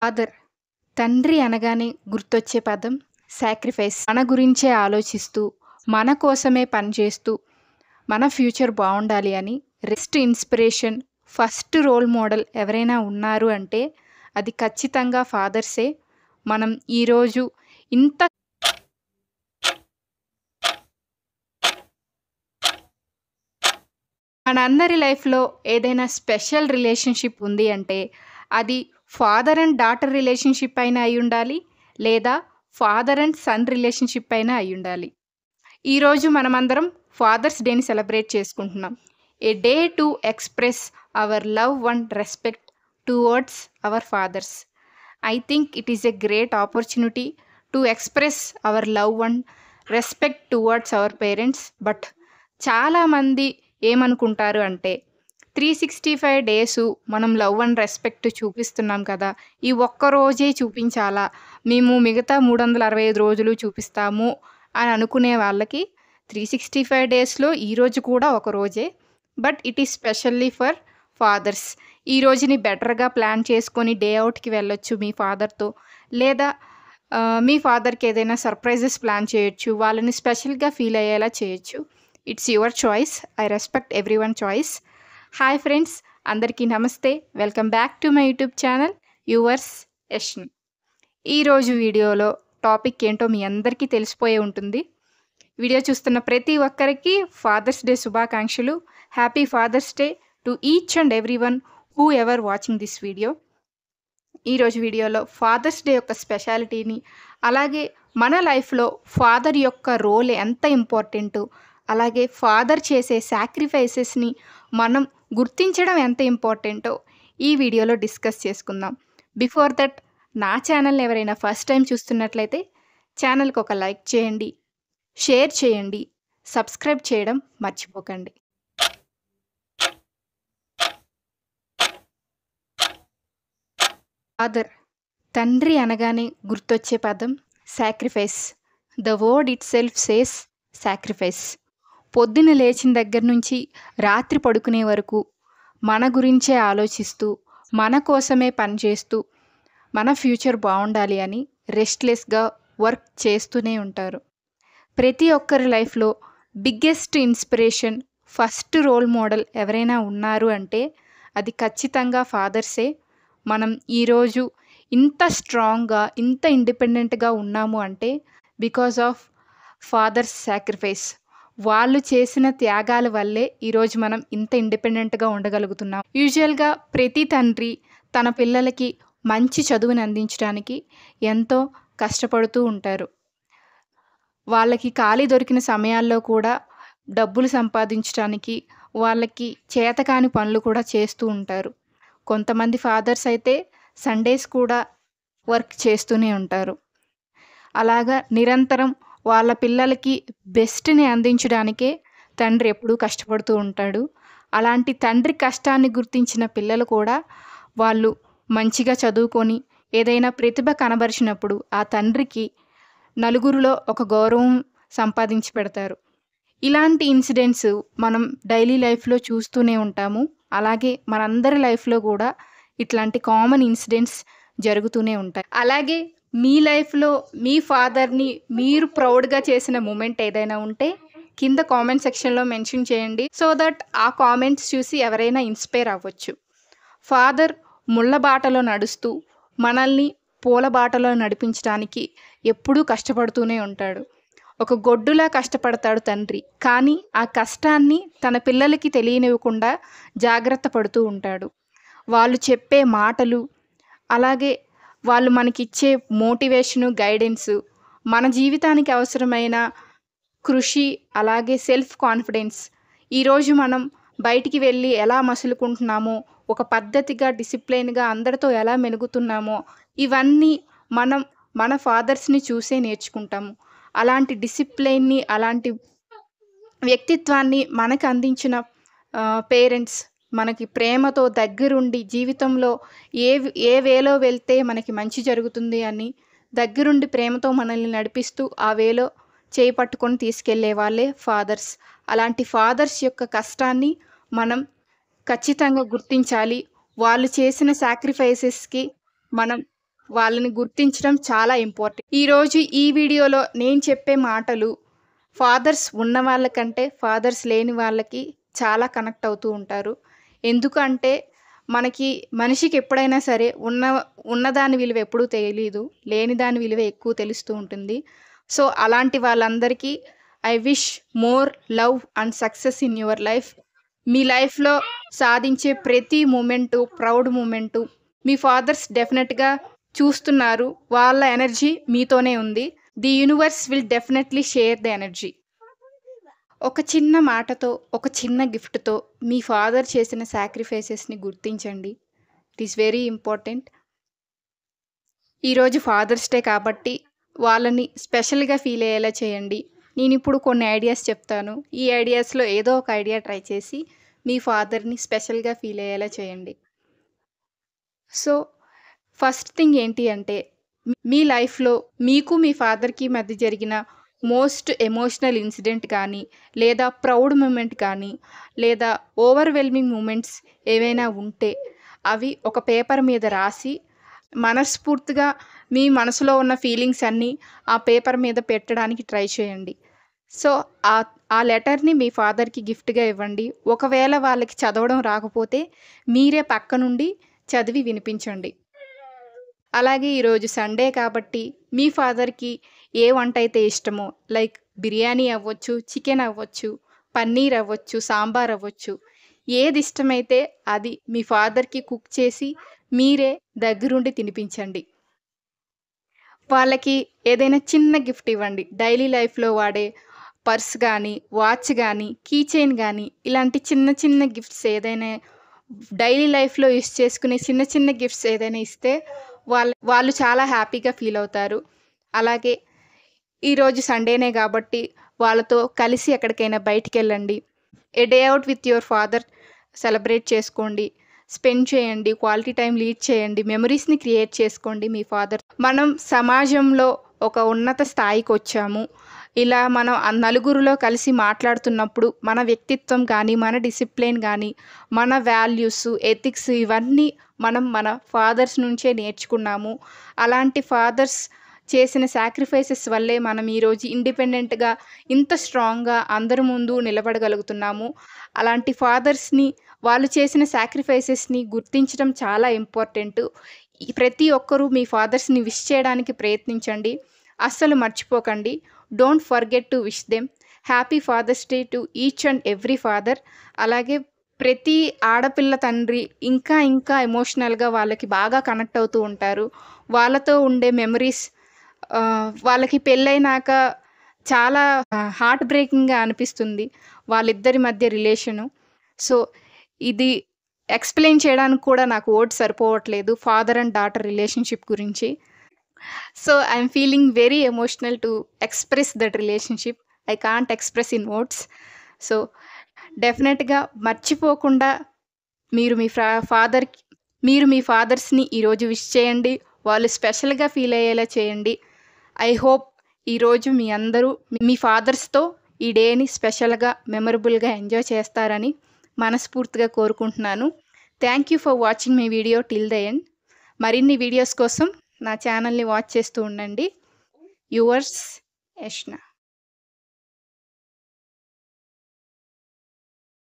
Father తండ్రి అనగానే గుర్తొచ్చే పదం సాక్రిఫైస్. మన గురించే ఆలోచిస్తూ, మన కోసమే పనిచేస్తూ, మన ఫ్యూచర్ బావుండాలి అని rest inspiration, first role model ఎవరైనా ఉన్నారు అంటే అది ఖచ్చితంగా ఫాదర్సే. మనం ఈరోజు ఇంత మనందరి లైఫ్‌లో ఏదైనా స్పెషల్ రిలేషన్‌షిప్ ఉంది అంటే అది ఫాదర్ అండ్ డాటర్ రిలేషన్‌షిప్ అయినా అయ్యుండాలి. లేదా ఫాదర్ అండ్ సన్ రిలేషన్‌షిప్ అయినా అయ్యుండాలి. ఈరోజు మనమందరం ఫాదర్స్ డేని సెలబ్రేట్ చేసుకుంటున్నాం. A day to express our love and respect towards our fathers. I think it is a great opportunity to express our love and respect towards our parents. But చాలామంది ఏమనుకుంటారు అంటే 365 days మనం love and respect చూపిస్తున్నాం కదా, ఈ ఒక్క రోజే చూపించాలా, మేము మిగతా 365 రోజులు చూపిస్తాము అని అనుకునే వాళ్ళకి 365 డేస్లో ఈరోజు కూడా ఒక రోజే. But it is specially for fathers. ఈ రోజుని బెటర్గా ప్లాన్ చేసుకొని డే అవుట్కి వెళ్ళొచ్చు మీ ఫాదర్తో. లేదా మీ ఫాదర్కి ఏదైనా సర్ప్రైజెస్ ప్లాన్ చేయొచ్చు, వాళ్ళని స్పెషల్గా ఫీల్ అయ్యేలా చేయొచ్చు. It's your choice. I respect everyone choice. Hi friends, అందరికీ నమస్తే. Welcome back to my YouTube channel yours Yashni. ఈరోజు వీడియోలో టాపిక్ ఏంటో మీ అందరికీ తెలిసిపోయే ఉంటుంది. వీడియో చూస్తున్న ప్రతి ఒక్కరికి ఫాదర్స్ డే శుభాకాంక్షలు. Happy fathers day to each and every one who ever watching this video. ఈరోజు వీడియోలో ఫాదర్స్ డే యొక్క స్పెషాలిటీని, అలాగే మన లైఫ్లో ఫాదర్ యొక్క రోల్ ఎంత ఇంపార్టెంటు, అలాగే ఫాదర్ చేసే సాక్రిఫైసెస్ని మనం గుర్తించడం ఎంత ఇంపార్టెంటో ఈ వీడియోలో డిస్కస్ చేసుకుందాం. బిఫోర్ దట్, నా ఛానల్ని ఎవరైనా ఫస్ట్ టైం చూస్తున్నట్లయితే ఛానల్కి ఒక లైక్ చేయండి, షేర్ చేయండి, సబ్స్క్రైబ్ చేయడం మర్చిపోకండి. ఫాదర్ తండ్రి అనగానే గుర్తొచ్చే పదం sacrifice. The word it self says sacrifice. పొద్దున లేచిన దగ్గర నుంచి రాత్రి పడుకునే వరకు మన గురించే ఆలోచిస్తూ, మన కోసమే పనిచేస్తూ, మన ఫ్యూచర్ బాగుండాలి అని రెస్ట్లెస్గా వర్క్ చేస్తూనే ఉంటారు. ప్రతి ఒక్కరి లైఫ్లో biggest inspiration, first role model ఎవరైనా ఉన్నారు అంటే అది ఖచ్చితంగా ఫాదర్సే. మనం ఈరోజు ఇంత స్ట్రాంగ్గా, ఇంత ఇండిపెండెంట్గా ఉన్నాము అంటే బికాజ్ ఆఫ్ ఫాదర్స్ సాక్రిఫైస్. వాళ్ళు చేసిన త్యాగాల వల్లే ఈరోజు మనం ఇంత ఇండిపెండెంట్గా ఉండగలుగుతున్నాం. యూజువల్గా ప్రతి తండ్రి తన పిల్లలకి మంచి చదువుని అందించడానికి ఎంతో కష్టపడుతూ ఉంటారు. వాళ్ళకి ఖాళీ దొరికిన సమయాల్లో కూడా డబ్బులు సంపాదించడానికి వాళ్ళకి చేతకాని పనులు కూడా చేస్తూ ఉంటారు. కొంతమంది ఫాదర్స్ అయితే సండేస్ కూడా వర్క్ చేస్తూనే ఉంటారు. అలాగా నిరంతరం వాళ్ళ పిల్లలకి బెస్ట్ని అందించడానికే తండ్రి ఎప్పుడూ కష్టపడుతూ ఉంటాడు. అలాంటి తండ్రి కష్టాన్ని గుర్తించిన పిల్లలు కూడా వాళ్ళు మంచిగా చదువుకొని ఏదైనా ప్రతిభ కనబరిచినప్పుడు ఆ తండ్రికి నలుగురిలో ఒక గౌరవం సంపాదించి పెడతారు. ఇలాంటి ఇన్సిడెంట్స్ మనం డైలీ లైఫ్లో చూస్తూనే ఉంటాము. అలాగే మనందరి లైఫ్లో కూడా ఇట్లాంటి కామన్ ఇన్సిడెంట్స్ జరుగుతూనే ఉంటాయి. అలాగే మీ లైఫ్లో మీ ఫాదర్ని మీరు ప్రౌడ్గా చేసిన మూమెంట్ ఏదైనా ఉంటే కింద కామెంట్ సెక్షన్లో మెన్షన్ చేయండి. సో దట్ ఆ కామెంట్స్ చూసి ఎవరైనా ఇన్స్పైర్ అవ్వచ్చు. ఫాదర్ ముళ్ళ బాటలో నడుస్తూ మనల్ని పూల బాటలో నడిపించడానికి ఎప్పుడూ కష్టపడుతూనే ఉంటాడు. ఒక గొడ్డులా కష్టపడతాడు తండ్రి, కానీ ఆ కష్టాన్ని తన పిల్లలకి తెలియనివ్వకుండా జాగ్రత్త పడుతూ ఉంటాడు. వాళ్ళు చెప్పే మాటలు, అలాగే వాళ్ళు మనకిచ్చే మోటివేషను, గైడెన్సు, మన జీవితానికి అవసరమైన కృషి, అలాగే సెల్ఫ్ కాన్ఫిడెన్స్, ఈరోజు మనం బయటికి వెళ్ళి ఎలా మసులుకుంటున్నామో, ఒక పద్ధతిగా డిసిప్లైన్గా అందరితో ఎలా మెలుగుతున్నామో ఇవన్నీ మనం మన ఫాదర్స్ని చూసే నేర్చుకుంటాము. అలాంటి డిసిప్లైన్ని, అలాంటి వ్యక్తిత్వాన్ని మనకు అందించిన పేరెంట్స్ మనకి ప్రేమతో దగ్గరుండి జీవితంలో ఏ వేలో వెళ్తే మనకి మంచి జరుగుతుంది అని దగ్గరుండి ప్రేమతో మనల్ని నడిపిస్తూ ఆ వేలో చేయి పట్టుకొని తీసుకెళ్లే వాళ్ళే ఫాదర్స్. అలాంటి ఫాదర్స్ యొక్క కష్టాన్ని మనం ఖచ్చితంగా గుర్తించాలి. వాళ్ళు చేసిన సాక్రిఫైసెస్కి మనం వాళ్ళని గుర్తించడం చాలా ఇంపార్టెంట్. ఈరోజు ఈ వీడియోలో నేను చెప్పే మాటలు ఫాదర్స్ ఉన్న వాళ్ళకంటే ఫాదర్స్ లేని వాళ్ళకి చాలా కనెక్ట్ అవుతూ ఉంటారు. ఎందుకంటే మనిషికి ఎప్పుడైనా సరే ఉన్నదాని విలువ ఎప్పుడూ తెలీదు. లేని దాని విలువ ఎక్కువ తెలుస్తూ ఉంటుంది. సో అలాంటి వాళ్ళందరికీ I wish more love and success in your life. మీ లైఫ్లో సాధించే ప్రతి మూమెంటు ప్రౌడ్ మూమెంటు మీ ఫాదర్స్ డెఫినెట్గా చూస్తున్నారు. వాళ్ళ ఎనర్జీ మీతోనే ఉంది. The universe will definitely share the energy. ఒక చిన్న మాటతో, ఒక చిన్న గిఫ్ట్తో మీ ఫాదర్ చేసిన సాక్రిఫైసెస్ని గుర్తించండి. It is very important. ఈరోజు ఫాదర్స్ డే కాబట్టి వాళ్ళని స్పెషల్గా ఫీల్ అయ్యేలా చేయండి. నేను ఇప్పుడు కొన్ని ఐడియాస్ చెప్తాను. ఈ ఐడియాస్లో ఏదో ఒక ఐడియా ట్రై చేసి మీ ఫాదర్ని స్పెషల్గా ఫీల్ అయ్యేలా చేయండి. సో ఫస్ట్ థింగ్ ఏంటి అంటే, మీ లైఫ్లో మీకు మీ ఫాదర్కి మధ్య జరిగిన మోస్ట్ ఎమోషనల్ ఇన్సిడెంట్ కానీ, లేదా ప్రౌడ్ మూమెంట్ కానీ, లేదా ఓవర్వెల్మింగ్ మూమెంట్స్ ఏవైనా ఉంటే అవి ఒక పేపర్ మీద రాసి మనస్ఫూర్తిగా మీ మనసులో ఉన్న ఫీలింగ్స్ అన్నీ ఆ పేపర్ మీద పెట్టడానికి ట్రై చేయండి. సో ఆ లెటర్ని మీ ఫాదర్కి గిఫ్ట్గా ఇవ్వండి. ఒకవేళ వాళ్ళకి చదవడం రాకపోతే మీరే పక్క నుండి చదివి వినిపించండి. అలాగే ఈరోజు సండే కాబట్టి మీ ఫాదర్కి ఏ వంట అయితే ఇష్టమో, లైక్ బిర్యానీ అవ్వచ్చు, చికెన్ అవ్వచ్చు, పన్నీర్ అవ్వచ్చు, సాంబార్ అవ్వచ్చు, ఏది ఇష్టమైతే అది మీ ఫాదర్కి కుక్ చేసి మీరే దగ్గరుండి తినిపించండి. వాళ్ళకి ఏదైనా చిన్న గిఫ్ట్ ఇవ్వండి. డైలీ లైఫ్లో వాడే పర్స్ కానీ, వాచ్ కానీ, కీ చైన్ కానీ, ఇలాంటి చిన్న చిన్న గిఫ్ట్స్ ఏదైనా డైలీ లైఫ్లో యూస్ చేసుకునే చిన్న చిన్న గిఫ్ట్స్ ఏదైనా ఇస్తే వాళ్ళు చాలా హ్యాపీగా ఫీల్ అవుతారు. అలాగే ఈరోజు సండేనే కాబట్టి వాళ్ళతో కలిసి ఎక్కడికైనా బయటికి వెళ్ళండి. A day out with your father celebrate చేసుకోండి, స్పెండ్ చేయండి, క్వాలిటీ టైం లీడ్ చేయండి, మెమరీస్ని క్రియేట్ చేసుకోండి మీ ఫాదర్. మనం సమాజంలో ఒక ఉన్నత స్థాయికి వచ్చాము. ఇలా మనం నలుగురిలో కలిసి మాట్లాడుతున్నప్పుడు మన వ్యక్తిత్వం కానీ, మన డిసిప్లిన్ కానీ, మన వాల్యూస్, ఎథిక్స్ ఇవన్నీ మనం మన ఫాదర్స్ నుంచే నేర్చుకున్నాము. అలాంటి ఫాదర్స్ చేసిన సాక్రిఫైసెస్ వల్లే మనం ఈరోజు ఇండిపెండెంట్గా ఇంత స్ట్రాంగ్గా అందరి ముందు నిలబడగలుగుతున్నాము. అలాంటి ఫాదర్స్ని, వాళ్ళు చేసిన సాక్రిఫైసెస్ని గుర్తించడం చాలా ఇంపార్టెంట్. ప్రతి ఒక్కరూ మీ ఫాదర్స్ని విష్ చేయడానికి ప్రయత్నించండి. అస్సలు మర్చిపోకండి. Don't forget to wish them. Happy fathers day to each and every father. అలాగే ప్రతి ఆడపిల్ల తండ్రి ఇంకా ఇంకా ఎమోషనల్గా వాళ్ళకి బాగా కనెక్ట్ అవుతూ ఉంటారు. వాళ్ళతో ఉండే మెమరీస్ వాళ్ళకి పెళ్ళైనాక చాలా హార్ట్ బ్రేకింగ్గా అనిపిస్తుంది వాళ్ళిద్దరి మధ్య రిలేషను. సో ఇది ఎక్స్ప్లెయిన్ చేయడానికి కూడా నాకు వర్డ్స్ సరిపోవట్లేదు ఫాదర్ అండ్ డాటర్ రిలేషన్షిప్ గురించి. So I'm feeling very emotional to express that relationship. I can't express in words. So డెఫినెట్గా మర్చిపోకుండా మీరు మీ ఫాదర్స్ని ఈరోజు విష్ చేయండి. వాళ్ళు స్పెషల్గా ఫీల్ అయ్యేలా చేయండి. ఐ హోప్ ఈరోజు మీ అందరూ మీ ఫాదర్స్తో ఈ డేని స్పెషల్గా మెమరబుల్గా ఎంజాయ్ చేస్తారని మనస్ఫూర్తిగా కోరుకుంటున్నాను. Thank you for watching my video till the end. మరిన్ని వీడియోస్ కోసం నా ఛానల్ని వాచ్ చేస్తూ ఉండండి. యువర్స్ యష్నా.